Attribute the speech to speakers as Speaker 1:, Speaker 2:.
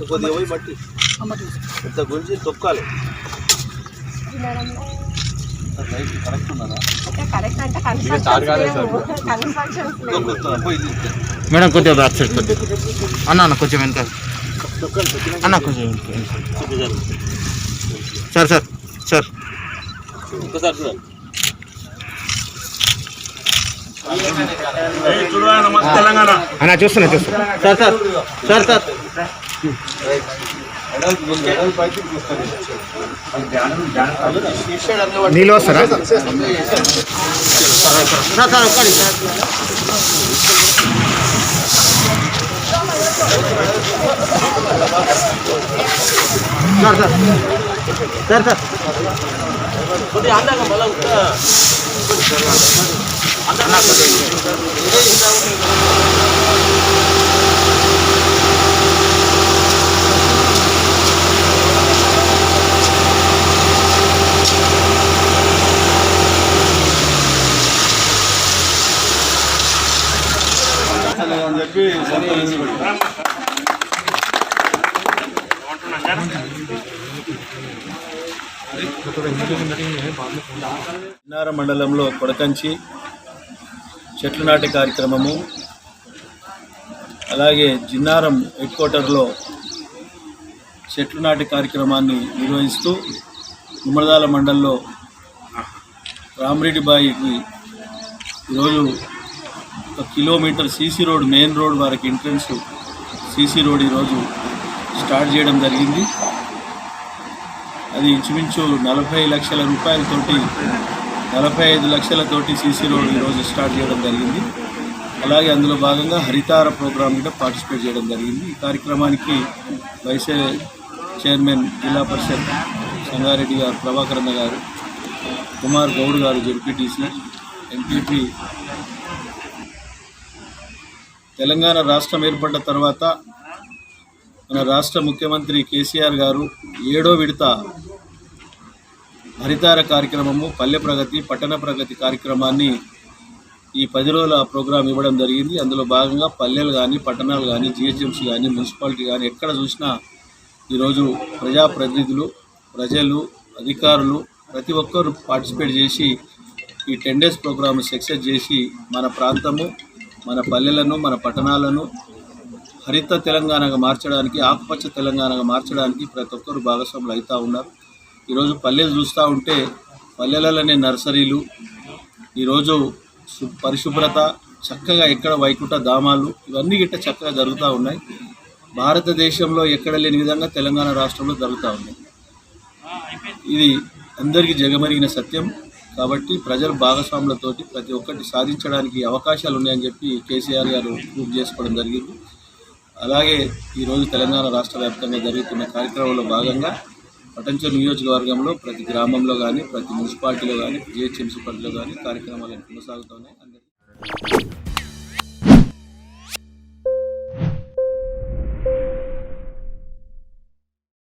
Speaker 1: కొద్దిగా పోయి మట్టి ఇంత గురించి తొక్కాలి. కరెక్ట్ ఉన్నదా
Speaker 2: మేడం? కొద్దిగా బ్యాక్ సైడ్ కొద్దిగా అన్న కొంచెం వెనక అన్న కొంచెం సార్ సార్ సార్ అన్న చూస్తున్నా సార్ సార్ సార్ సార్ నీళ్ళు వస్తారా సార్ సార్
Speaker 1: అని చెప్పి జిన్నారం మండలంలో కొడకంచి చెట్లు నాటే కార్యక్రమము, అలాగే జిన్నారం హెడ్ క్వార్టర్లో చెట్లు నాటే కార్యక్రమాన్ని నిర్వహిస్తూ గుమ్మడిదాల మండలంలో రామరెడ్డి బాయికి ఈరోజు 1 kilometre CC road, main road వరకు ఎంట్రన్స్ సీసీ రోడ్ ఈరోజు స్టార్ట్ చేయడం జరిగింది. అది ఇంచుమించు 40 లక్షల రూపాయలతోటి 45 లక్షలతోటి సీసీ రోడ్ ఈరోజు స్టార్ట్ చేయడం జరిగింది. అలాగే అందులో భాగంగా హరితార ప్రోగ్రాం కూడా పార్టిసిపేట్ చేయడం జరిగింది. ఈ కార్యక్రమానికి వైస్ చైర్మన్ జిల్లా పరిషత్ సంగారెడ్డి గారు, ప్రభాకర్ అన్న గారు, కుమార్ గౌడ్ గారు జెడ్పీటీసీ, ఎంపీపీ. తెలంగాణ రాష్ట్రం ఏర్పడ్డ తర్వాత మన రాష్ట్ర ముఖ్యమంత్రి కేసీఆర్ గారు 7వ విడత హరితార కార్యక్రమము, పల్లె ప్రగతి, పట్టణ ప్రగతి కార్యక్రమాన్ని ఈ 10 రోజుల ప్రోగ్రాం ఇవ్వడం జరిగింది. అందులో భాగంగా పల్లెలు కానీ, పట్టణాలు కానీ, జిహెచ్ఎంసీ కానీ, మున్సిపాలిటీ కానీ ఎక్కడ చూసినా ఈరోజు ప్రజాప్రతినిధులు, ప్రజలు, అధికారులు ప్రతి ఒక్కరు పార్టిసిపేట్ చేసి ఈ 10 డేస్ ప్రోగ్రాం సక్సెస్ చేసి మన ప్రాంతము, మన పల్లెలను, మన పట్టణాలను హరిత తెలంగాణగా మార్చడానికి, ఆకుపచ్చ తెలంగాణగా మార్చడానికి ప్రతి ఒక్కరు భాగస్వాములు అవుతూ ఉన్నారు. ఈరోజు పల్లెలు చూస్తూ ఉంటే పల్లెలలోనే నర్సరీలు, ఈరోజు పరిశుభ్రత చక్కగా, ఎక్కడ వైకుంఠ ధామాలు ఇవన్నీ గిట్ట చక్కగా జరుగుతూ ఉన్నాయి. భారతదేశంలో ఎక్కడ లేని విధంగా తెలంగాణ రాష్ట్రంలో జరుగుతూ ఉన్నాయి. ఇది అందరికీ జగమరిగిన సత్యం. కాబట్టి ప్రజలు భాగస్వాములతోటి ప్రతి ఒక్కటి సాధించడానికి అవకాశాలు ఉన్నాయని చెప్పి కేసీఆర్ గారు ప్రూవ్ చేసుకోవడం జరిగింది. అలాగే ఈరోజు తెలంగాణ రాష్ట్ర వ్యాప్తంగా జరుగుతున్న కార్యక్రమంలో భాగంగా పటంచెరు నియోజకవర్గంలో ప్రతి గ్రామంలో కానీ, ప్రతి మున్సిపాలిటీలో కానీ, జిహెచ్ఎంసీ పరిధిలో కానీ కార్యక్రమాలు కొనసాగుతున్నాయి.